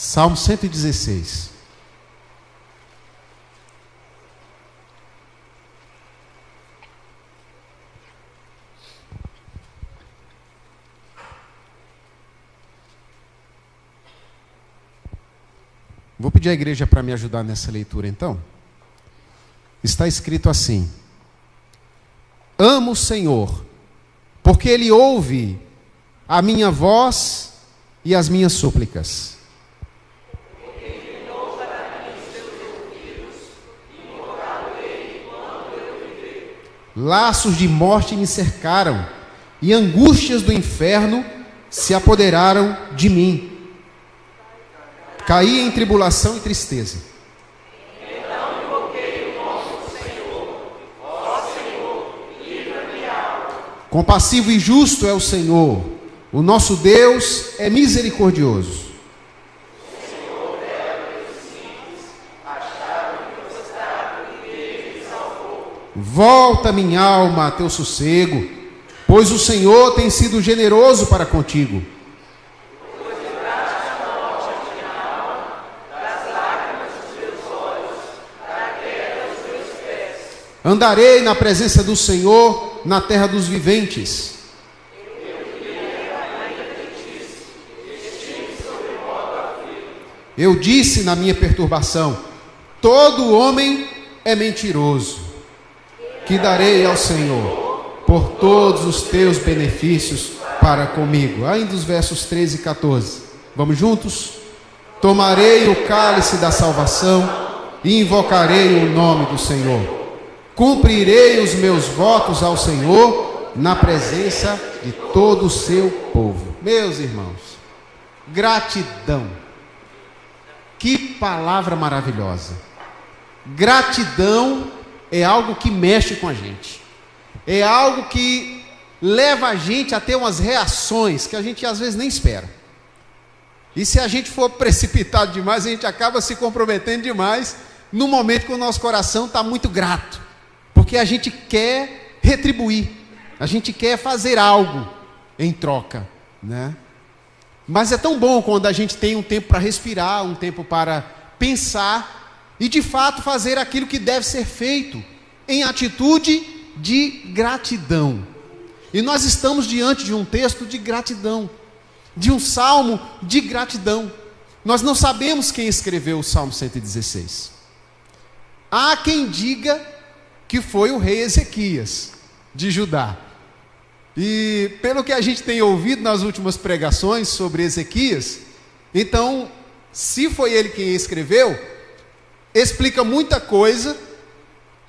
Salmo 116. Vou pedir à igreja para me ajudar nessa leitura então. Está escrito assim: amo o Senhor, porque Ele ouve a minha voz e as minhas súplicas. Laços de morte me cercaram, e angústias do inferno se apoderaram de mim. Caí em tribulação e tristeza. Então invoquei o nome do Senhor. Ó Senhor, livra-me a alma. Compassivo e justo é o Senhor. O nosso Deus é misericordioso. O Senhor leva os simples, acharam que obstáculo e Ele salvou. Volta, minha alma, a teu sossego, pois o Senhor tem sido generoso para contigo. Andarei na presença do Senhor na terra dos viventes. Eu disse na minha perturbação: todo homem é mentiroso. Que darei ao Senhor por todos os teus benefícios para comigo. Ainda os versos 13 e 14. Vamos juntos? Tomarei o cálice da salvação e invocarei o nome do Senhor. Cumprirei os meus votos ao Senhor na presença de todo o seu povo. Meus irmãos, gratidão. Que palavra maravilhosa. Gratidão é algo que mexe com a gente. É algo que leva a gente a ter umas reações que a gente às vezes nem espera. E se a gente for precipitado demais, a gente acaba se comprometendo demais no momento que o nosso coração está muito grato. Porque a gente quer retribuir, a gente quer fazer algo em troca, né? Mas é tão bom quando a gente tem um tempo para respirar, um tempo para pensar e de fato fazer aquilo que deve ser feito em atitude de gratidão. E nós estamos diante de um texto de gratidão, de um salmo de gratidão. Nós não sabemos quem escreveu o Salmo 116. Há quem diga que foi o rei Ezequias, de Judá. E pelo que a gente tem ouvido nas últimas pregações sobre Ezequias, então, se foi ele quem escreveu, explica muita coisa,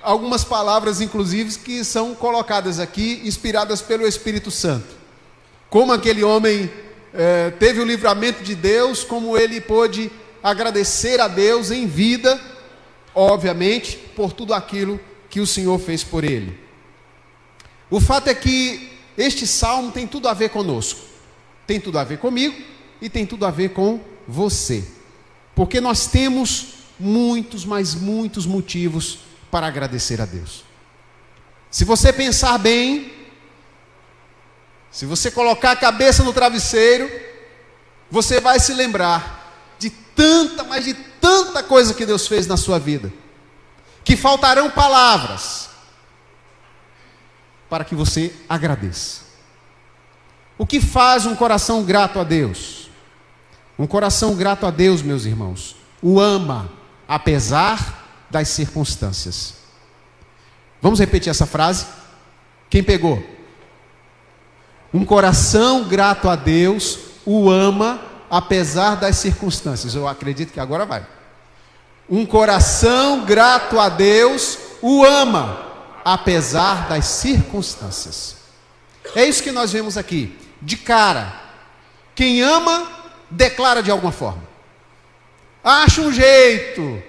algumas palavras inclusive que são colocadas aqui, inspiradas pelo Espírito Santo. Como aquele homem teve o livramento de Deus, como ele pôde agradecer a Deus em vida, obviamente, por tudo aquilo que o Senhor fez por ele. O fato é que este salmo tem tudo a ver conosco, tem tudo a ver comigo e tem tudo a ver com você, porque nós temos muitos, mas muitos motivos para agradecer a Deus. Se você pensar bem, se você colocar a cabeça no travesseiro, você vai se lembrar de tanta, mas de tanta coisa que Deus fez na sua vida, que faltarão palavras para que você agradeça. O que faz um coração grato a Deus? Um coração grato a Deus, meus irmãos, o ama, apesar das circunstâncias. Vamos repetir essa frase? Quem pegou? Um coração grato a Deus o ama, apesar das circunstâncias. Eu acredito que agora vai. Um coração grato a Deus o ama, apesar das circunstâncias. É isso que nós vemos aqui, de cara. Quem ama, declara de alguma forma. Acha um jeito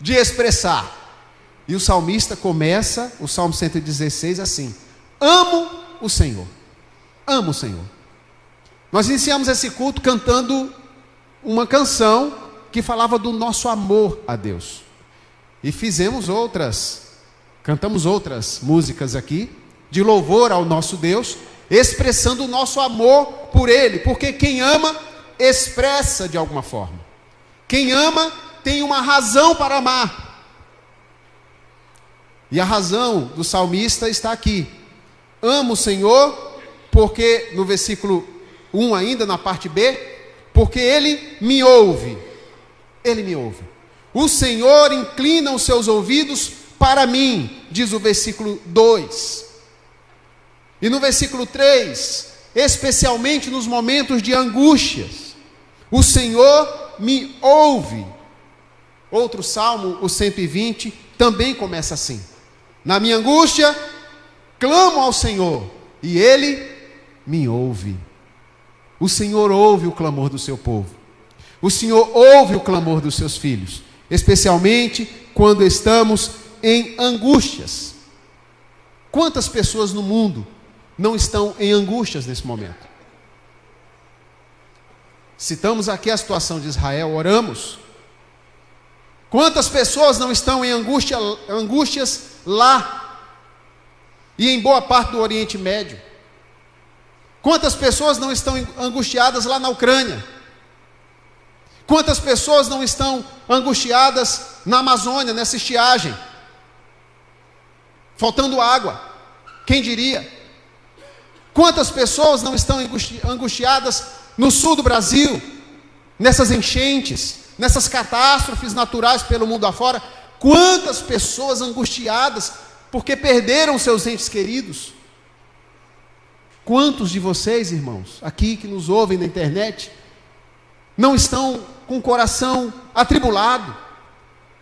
de expressar. E o salmista começa o Salmo 116 assim: amo o Senhor. Amo o Senhor. Nós iniciamos esse culto cantando uma canção que falava do nosso amor a Deus. E cantamos outras músicas aqui, de louvor ao nosso Deus, expressando o nosso amor por Ele, porque quem ama, expressa de alguma forma. Quem ama tem uma razão para amar. E a razão do salmista está aqui. Amo o Senhor, porque, no versículo 1 ainda, na parte B, porque Ele me ouve. Ele me ouve. O Senhor inclina os seus ouvidos para mim, diz o versículo 2. E no versículo 3, especialmente nos momentos de angústias, o Senhor me ouve. Outro salmo, o 120, também começa assim: na minha angústia, clamo ao Senhor, e Ele me ouve. O Senhor ouve o clamor do seu povo. O Senhor ouve o clamor dos seus filhos, especialmente quando estamos em angústias. Quantas pessoas no mundo não estão em angústias nesse momento? Citamos aqui a situação de Israel, oramos. Quantas pessoas não estão em angústias lá e em boa parte do Oriente Médio? Quantas pessoas não estão angustiadas lá na Ucrânia? Quantas pessoas não estão angustiadas na Amazônia, nessa estiagem? Faltando água, quem diria? Quantas pessoas não estão angustiadas no sul do Brasil, nessas enchentes, nessas catástrofes naturais pelo mundo afora? Quantas pessoas angustiadas porque perderam seus entes queridos? Quantos de vocês, irmãos, aqui que nos ouvem na internet, não estão com o coração atribulado,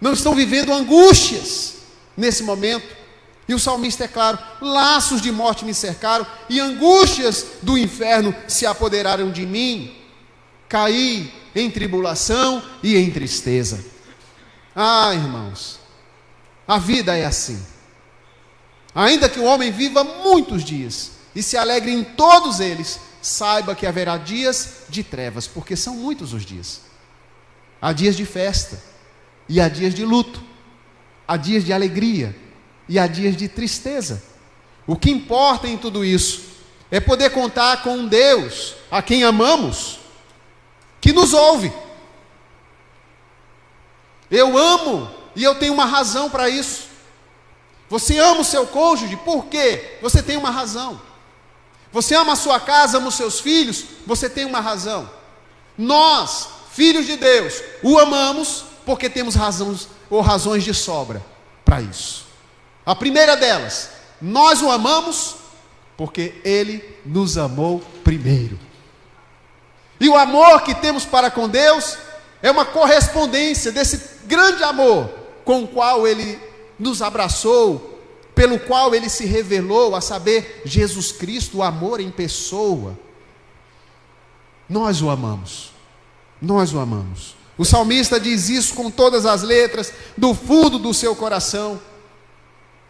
não estão vivendo angústias nesse momento? E o salmista é claro: laços de morte me cercaram, e angústias do inferno se apoderaram de mim. Caí em tribulação e em tristeza. Ah, irmãos, a vida é assim. Ainda que o homem viva muitos dias e se alegre em todos eles, saiba que haverá dias de trevas, porque são muitos os dias. Há dias de festa, e há dias de luto, há dias de alegria, e há dias de tristeza. O que importa em tudo isso é poder contar com um Deus a quem amamos, que nos ouve. Eu amo, e eu tenho uma razão para isso. Você ama o seu cônjuge, por quê? Você tem uma razão. Você ama a sua casa, ama os seus filhos, você tem uma razão. Nós, filhos de Deus, o amamos porque temos razões de sobra para isso. A primeira delas, nós o amamos porque Ele nos amou primeiro. E o amor que temos para com Deus é uma correspondência desse grande amor com o qual Ele nos abraçou, pelo qual Ele se revelou, a saber, Jesus Cristo, o amor em pessoa. Nós o amamos. Nós o amamos. O salmista diz isso com todas as letras, do fundo do seu coração.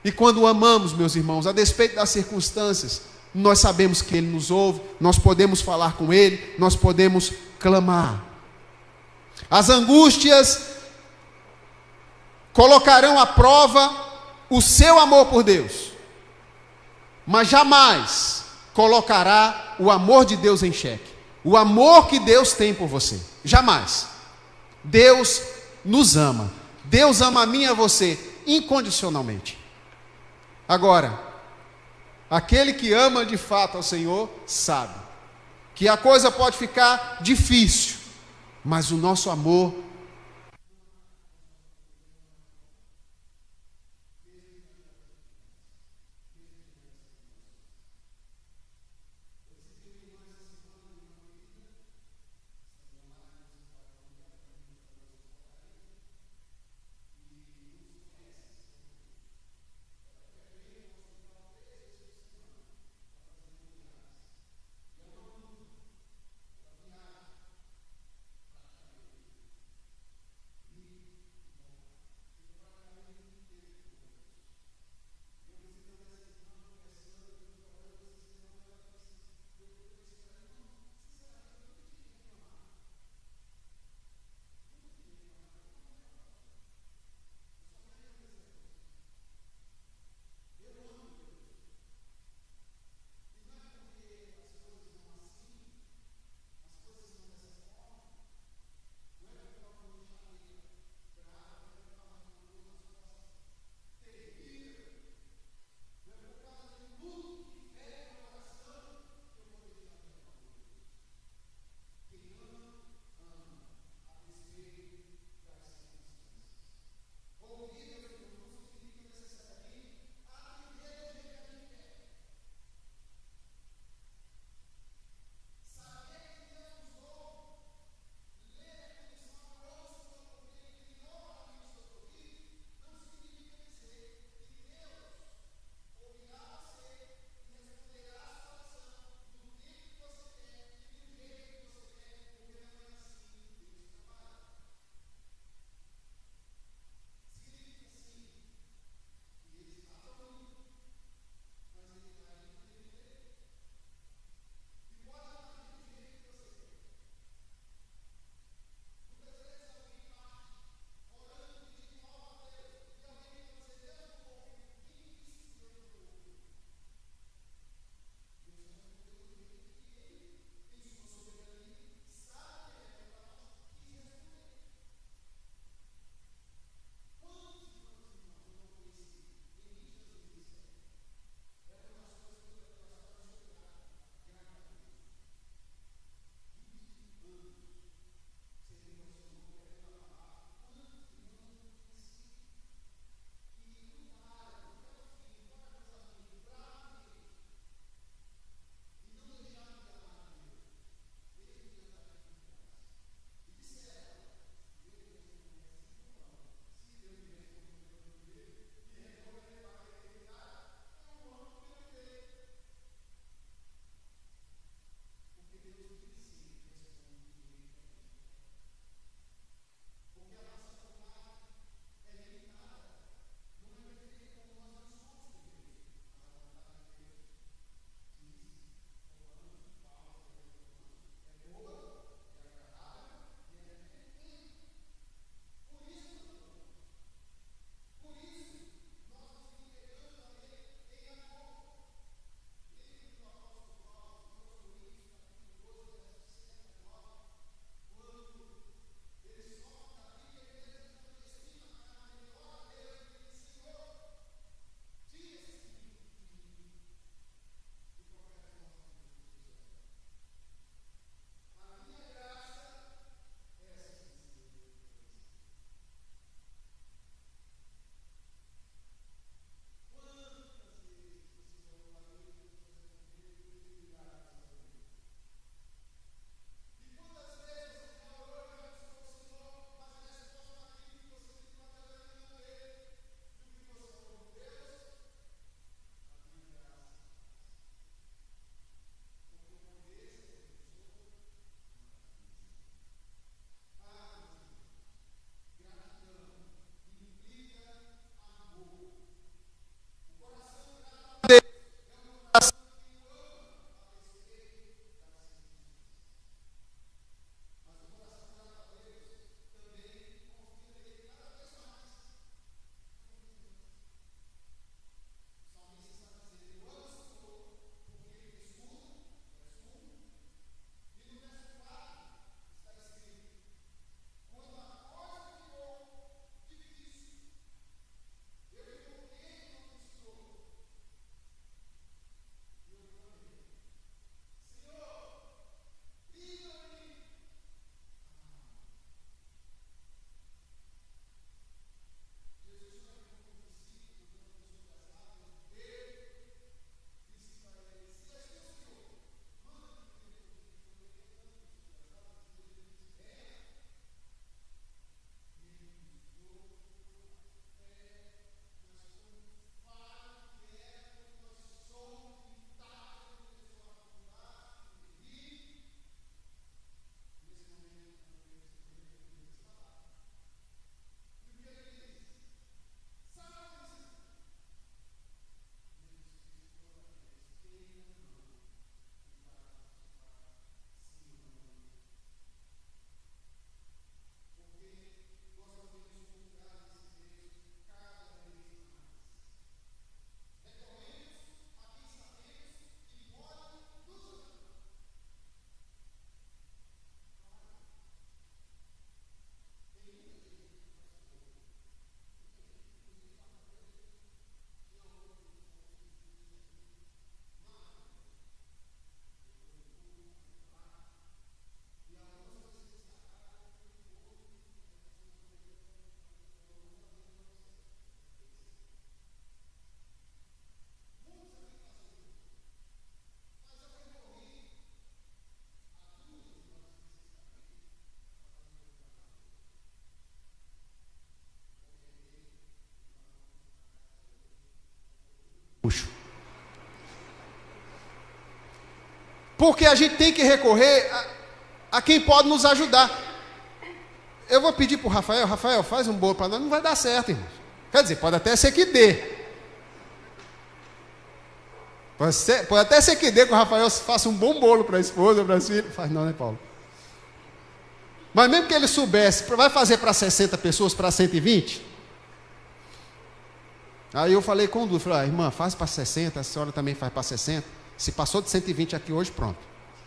E quando o amamos, meus irmãos, a despeito das circunstâncias, nós sabemos que Ele nos ouve, nós podemos falar com Ele, nós podemos clamar. As angústias colocarão à prova o seu amor por Deus, mas jamais colocará o amor de Deus em xeque. O amor que Deus tem por você, jamais. Deus nos ama. Deus ama a mim e a você incondicionalmente. Agora, aquele que ama de fato ao Senhor sabe que a coisa pode ficar difícil, mas o nosso amor Porque a gente tem que recorrer a quem pode nos ajudar. Eu vou pedir para o Rafael, faz um bolo para nós, não vai dar certo, irmãos. Quer dizer, pode até ser que dê. Pode até ser que dê que o Rafael faça um bom bolo para a esposa, para as filhas. Faz não, né, Paulo? Mas mesmo que ele soubesse, vai fazer para 60 pessoas, para 120? Aí eu falei com o Du, falei, irmã, faz para 60, a senhora também faz para 60. Se passou de 120 aqui hoje, pronto.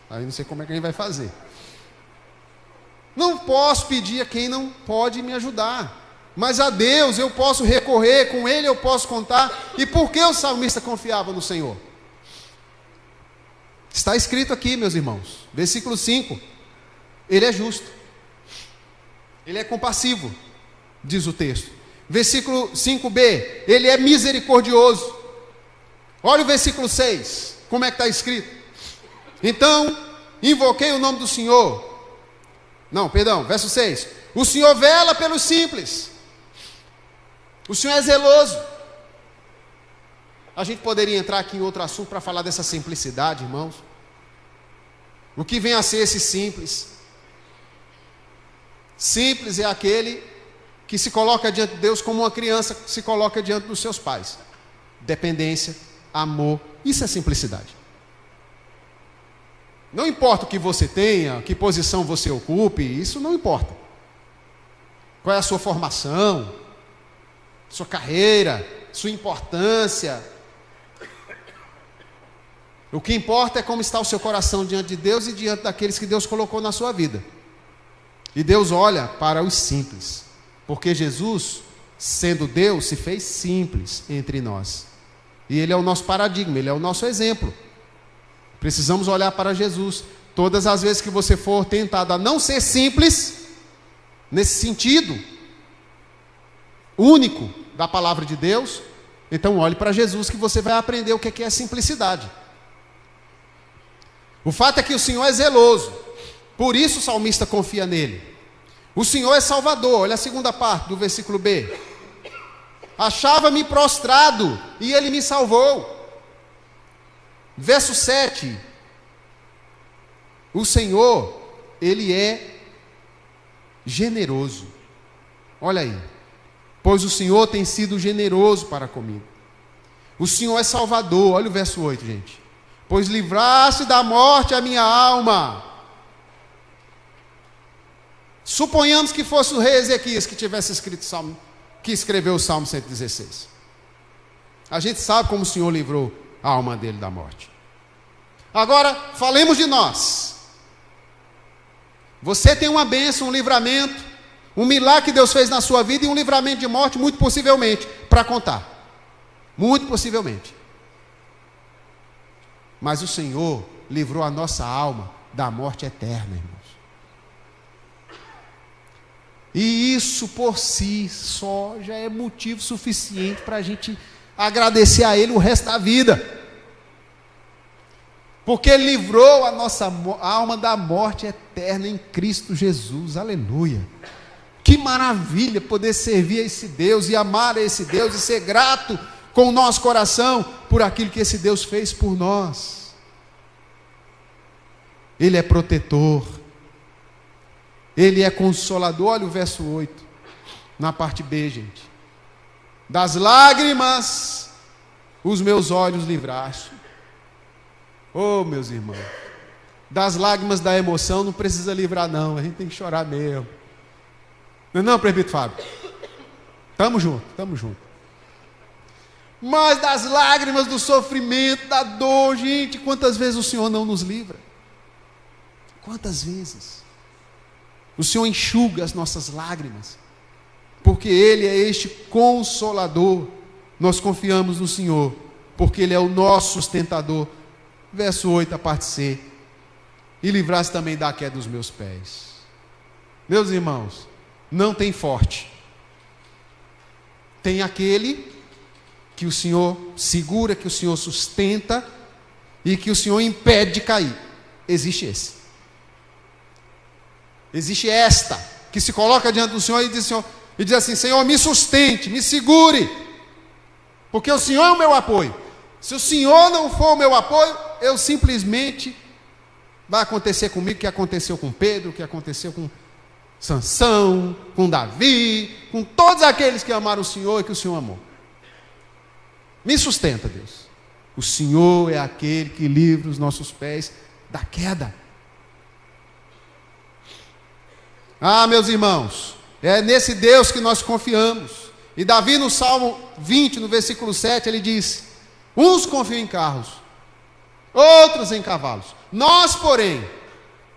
Aí não sei como é que a gente vai fazer. Não posso pedir a quem não pode me ajudar. Mas a Deus eu posso recorrer, com Ele eu posso contar. E por que o salmista confiava no Senhor? Está escrito aqui, meus irmãos, versículo 5. Ele é justo. Ele é compassivo, diz o texto. Versículo 5b, ele é misericordioso. Olha o versículo 6, como é que está escrito? Então, invoquei o nome do Senhor. Não, perdão, verso 6. O Senhor vela pelos simples. O Senhor é zeloso. A gente poderia entrar aqui em outro assunto para falar dessa simplicidade, irmãos. O que vem a ser esse simples? Simples é aquele que se coloca diante de Deus como uma criança se coloca diante dos seus pais. Dependência, amor, isso é simplicidade. Não importa o que você tenha, que posição você ocupe, isso não importa. Qual é a sua formação, sua carreira, sua importância. O que importa é como está o seu coração diante de Deus e diante daqueles que Deus colocou na sua vida. E Deus olha para os simples, porque Jesus, sendo Deus, se fez simples entre nós. E Ele é o nosso paradigma, Ele é o nosso exemplo. Precisamos olhar para Jesus. Todas as vezes que você for tentado a não ser simples, nesse sentido único da palavra de Deus, então olhe para Jesus que você vai aprender o que é simplicidade. O fato é que o Senhor é zeloso, por isso o salmista confia nele. O Senhor é salvador, olha a segunda parte do versículo B. Achava-me prostrado e Ele me salvou. Verso 7. O Senhor, Ele é generoso. Olha aí. Pois o Senhor tem sido generoso para comigo. O Senhor é salvador, olha o verso 8, gente. Pois livraste da morte a minha alma. Suponhamos que fosse o rei Ezequias que tivesse escrito Salmo, que escreveu o Salmo 116. A gente sabe como o Senhor livrou a alma dele da morte. Agora, falemos de nós. Você tem uma bênção, um livramento, um milagre que Deus fez na sua vida e um livramento de morte, muito possivelmente, para contar. Muito possivelmente. Mas o Senhor livrou a nossa alma da morte eterna, irmãos. E isso por si só já é motivo suficiente para a gente agradecer a Ele o resto da vida. Porque Ele livrou a nossa alma da morte eterna em Cristo Jesus. Aleluia. Que maravilha poder servir a esse Deus e amar a esse Deus e ser grato com o nosso coração por aquilo que esse Deus fez por nós. Ele é protetor. Ele é consolador. Olha o verso 8, na parte B, gente. Das lágrimas os meus olhos livraste. Oh, meus irmãos, das lágrimas da emoção não precisa livrar não, a gente tem que chorar mesmo. Não, presbítero Fábio? Tamo junto. Mas das lágrimas do sofrimento, da dor, gente, quantas vezes o Senhor não nos livra? Quantas vezes? O Senhor enxuga as nossas lágrimas, porque Ele é este consolador. Nós confiamos no Senhor, porque Ele é o nosso sustentador. Verso 8, a parte C. E livraste também da queda dos meus pés. Meus irmãos, não tem forte. Tem aquele que o Senhor segura, que o Senhor sustenta e que o Senhor impede de cair. Existe esse. Existe esta, que se coloca diante do Senhor e diz assim: Senhor, me sustente, me segure, porque o Senhor é o meu apoio. Se o Senhor não for o meu apoio, eu simplesmente Vai acontecer comigo o que aconteceu com Pedro, o que aconteceu com Sansão, com Davi, com todos aqueles que amaram o Senhor e que o Senhor amou. Me sustenta, Deus. O Senhor é aquele que livra os nossos pés da queda. Ah, meus irmãos, é nesse Deus que nós confiamos. E Davi no Salmo 20, no versículo 7, ele diz: uns confiam em carros, outros em cavalos. Nós, porém,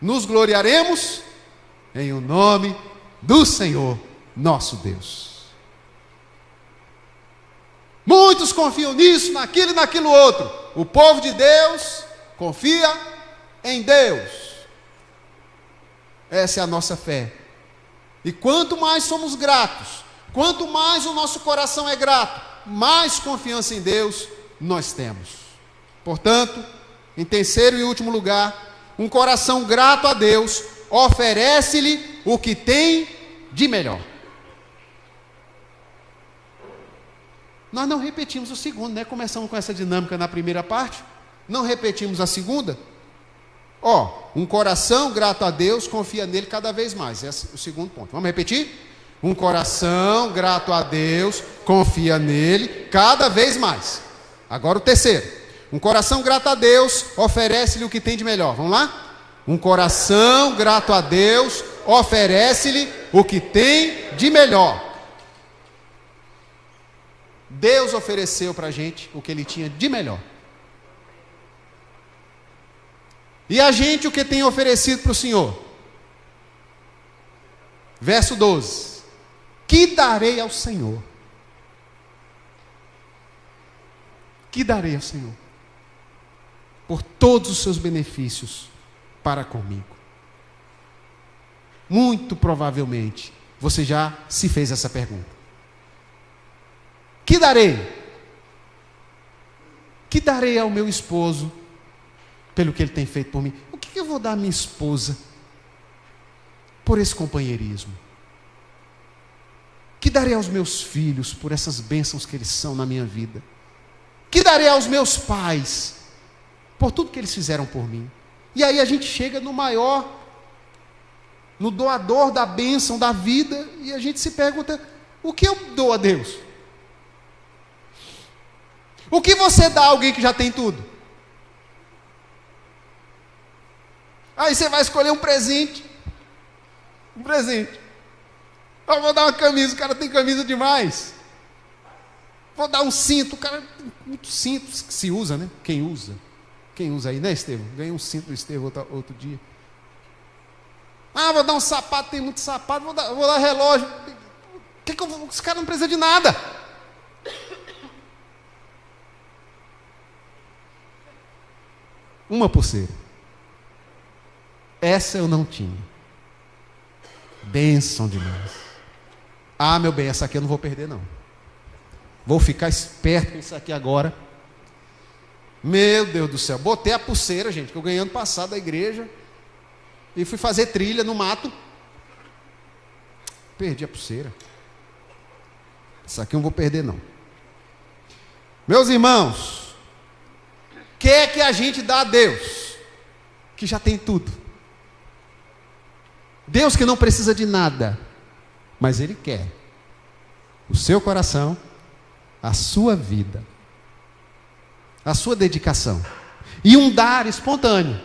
nos gloriaremos em o nome do Senhor, nosso Deus. Muitos confiam nisso, naquilo e naquilo outro. O povo de Deus confia em Deus. Essa é a nossa fé. E quanto mais somos gratos, quanto mais o nosso coração é grato, mais confiança em Deus nós temos. Portanto, em terceiro e último lugar, um coração grato a Deus oferece-lhe o que tem de melhor. Nós não repetimos o segundo, né? Começamos com essa dinâmica na primeira parte, não repetimos a segunda. Um coração grato a Deus confia nele cada vez mais. Esse é o segundo ponto. Vamos repetir? Um coração grato a Deus confia nele cada vez mais. Agora o terceiro. Um coração grato a Deus oferece-lhe o que tem de melhor. Vamos lá? Um coração grato a Deus oferece-lhe o que tem de melhor. Deus ofereceu para a gente o que Ele tinha de melhor. E a gente o que tem oferecido para o Senhor? Verso 12. Que darei ao Senhor? Que darei ao Senhor? Por todos os seus benefícios para comigo. Muito provavelmente você já se fez essa pergunta. Que darei? Que darei ao meu esposo pelo que ele tem feito por mim? O que eu vou dar à minha esposa por esse companheirismo? Que darei aos meus filhos por essas bênçãos que eles são na minha vida? Que darei aos meus pais por tudo que eles fizeram por mim? E aí a gente chega no maior, no doador da bênção da vida, e a gente se pergunta: o que eu dou a Deus? O que você dá a alguém que já tem tudo? Aí você vai escolher um presente. Um presente. Eu vou dar uma camisa, o cara tem camisa demais. Vou dar um cinto, o cara tem muito cinto que se usa, né? Quem usa? Quem usa aí, né, Estevão? Ganhei um cinto do Estevão outro dia. Vou dar um sapato, tem muito sapato, vou dar relógio. Esse cara não precisa de nada. Uma pulseira. Essa eu não tinha. Bênção demais. Meu bem, essa aqui eu não vou perder não. Vou ficar esperto com isso aqui agora. Meu Deus do céu. Botei a pulseira, gente, que eu ganhei ano passado da igreja. E fui fazer trilha no mato. Perdi a pulseira. Essa aqui eu não vou perder não. Meus irmãos, o que é que a gente dá a Deus? Que já tem tudo. Deus que não precisa de nada, mas Ele quer o seu coração, a sua vida, a sua dedicação e um dar espontâneo.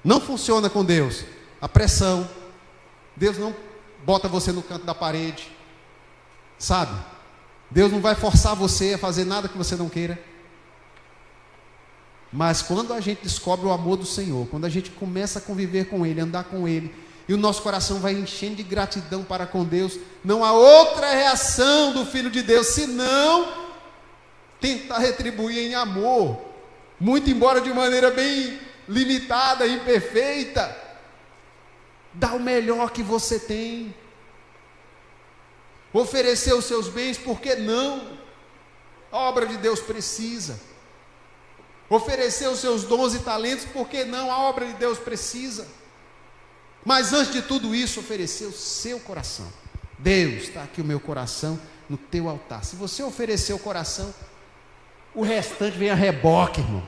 Não funciona com Deus a pressão. Deus não bota você no canto da parede, sabe? Deus não vai forçar você a fazer nada que você não queira. Mas quando a gente descobre o amor do Senhor, quando a gente começa a conviver com Ele, andar com Ele, e o nosso coração vai enchendo de gratidão para com Deus, não há outra reação do Filho de Deus, senão tentar retribuir em amor, muito embora de maneira bem limitada, imperfeita. Dá o melhor que você tem. Oferecer os seus bens, por que não? A obra de Deus precisa. Oferecer os seus dons e talentos, por que não? A obra de Deus precisa. Mas antes de tudo isso, oferecer o seu coração. Deus, está aqui o meu coração no teu altar. Se você oferecer o coração, o restante vem a reboque, irmão.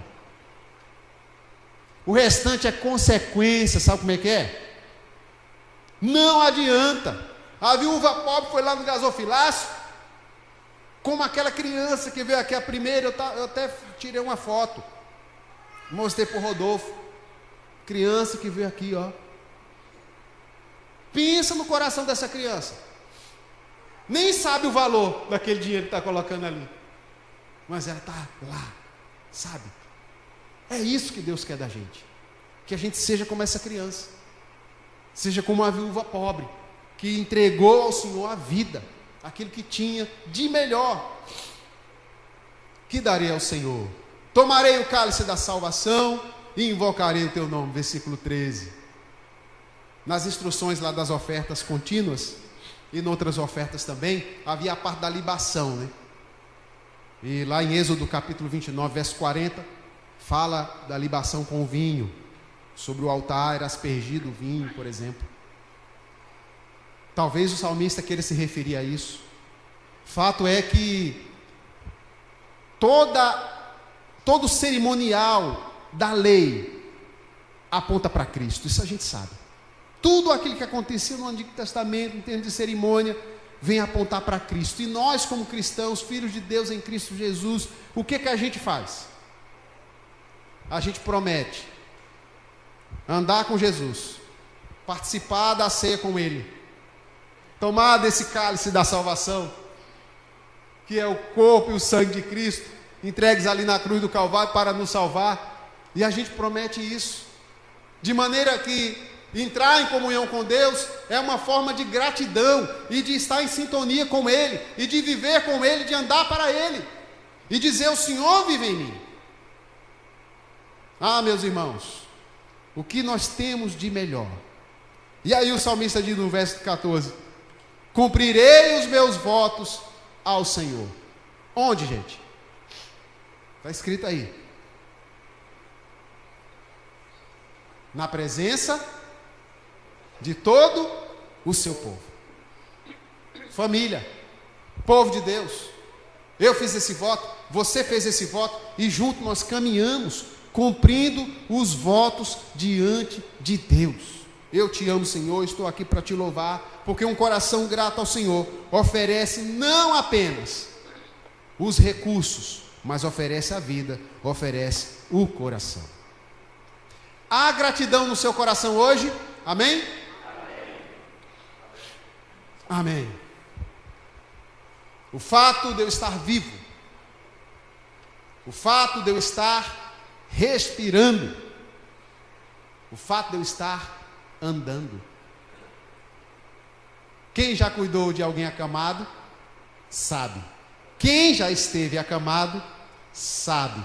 O restante é consequência, sabe como é que é? Não adianta. A viúva pobre foi lá no gasofilácio, como aquela criança que veio aqui a primeira, eu até tirei uma foto, mostrei para o Rodolfo, criança que veio aqui, ó. Pensa no coração dessa criança, nem sabe o valor daquele dinheiro que está colocando ali, mas ela está lá, sabe? É isso que Deus quer da gente, que a gente seja como essa criança, seja como a viúva pobre, que entregou ao Senhor a vida, aquilo que tinha de melhor. Que darei ao Senhor? Tomarei o cálice da salvação e invocarei o teu nome. Versículo 13. Nas instruções lá das ofertas contínuas, e em outras ofertas também, havia a parte da libação, né? E lá em Êxodo capítulo 29, verso 40, fala da libação com o vinho. Sobre o altar era aspergido o vinho, por exemplo. Talvez o salmista queira se referir a isso. Fato é que todo cerimonial da lei aponta para Cristo, isso a gente sabe. Tudo aquilo que acontecia no Antigo Testamento, em termos de cerimônia, vem apontar para Cristo. E nós, como cristãos, filhos de Deus em Cristo Jesus, o que a gente faz? A gente promete andar com Jesus, participar da ceia com Ele, tomar desse cálice da salvação, que é o corpo e o sangue de Cristo, entregues ali na cruz do Calvário para nos salvar, e a gente promete isso, de maneira que entrar em comunhão com Deus é uma forma de gratidão, e de estar em sintonia com Ele, e de viver com Ele, de andar para Ele, e dizer: o Senhor vive em mim. Ah, meus irmãos, o que nós temos de melhor? E aí o salmista diz no verso 14: cumprirei os meus votos ao Senhor. Onde, gente? Está escrito aí. Na presença de todo o seu povo. Família, povo de Deus. Eu fiz esse voto, você fez esse voto, e junto nós caminhamos, cumprindo os votos diante de Deus. Eu te amo, Senhor, estou aqui para te louvar, porque um coração grato ao Senhor oferece não apenas os recursos, mas oferece a vida, oferece o coração. Há gratidão no seu coração hoje? Amém? Amém. O fato de eu estar vivo, o fato de eu estar respirando, o fato de eu estar andando. Quem já cuidou de alguém acamado, sabe. Quem já esteve acamado, sabe.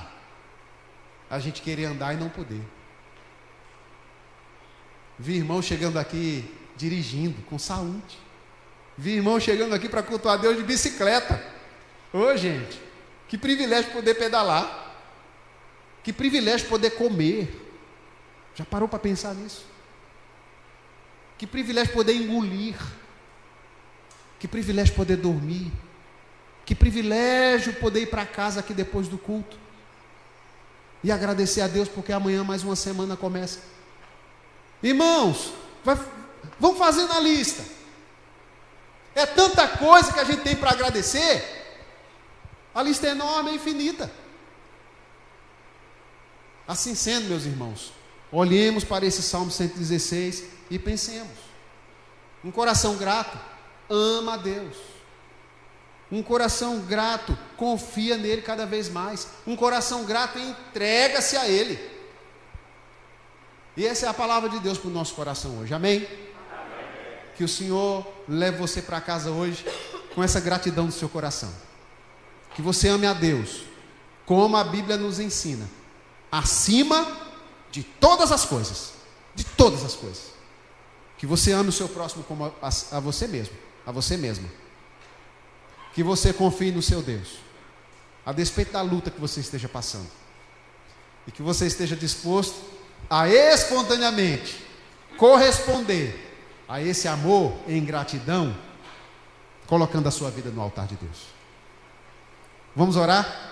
A gente querer andar e não poder. Vi irmão chegando aqui dirigindo, com saúde. Vi irmão chegando aqui para cultuar Deus de bicicleta. Ô, gente, que privilégio poder pedalar. Que privilégio poder comer. Já parou para pensar nisso? Que privilégio poder engolir. Que privilégio poder dormir. Que privilégio poder ir para casa aqui depois do culto. E agradecer a Deus porque amanhã mais uma semana começa. Irmãos, vamos fazendo a lista. É tanta coisa que a gente tem para agradecer. A lista é enorme, é infinita. Assim sendo, meus irmãos, olhemos para esse Salmo 116 e pensemos. Um coração grato ama a Deus. Um coração grato confia nele cada vez mais. Um coração grato entrega-se a Ele. E essa é a palavra de Deus para o nosso coração hoje, amém? Amém. Que o Senhor leve você para casa hoje com essa gratidão do seu coração. Que você ame a Deus, como a Bíblia nos ensina, acima de todas as coisas. De todas as coisas. Que você ame o seu próximo como a você mesmo, a você mesma. Que você confie no seu Deus, a despeito da luta que você esteja passando. E que você esteja disposto a espontaneamente corresponder a esse amor em gratidão, colocando a sua vida no altar de Deus. Vamos orar?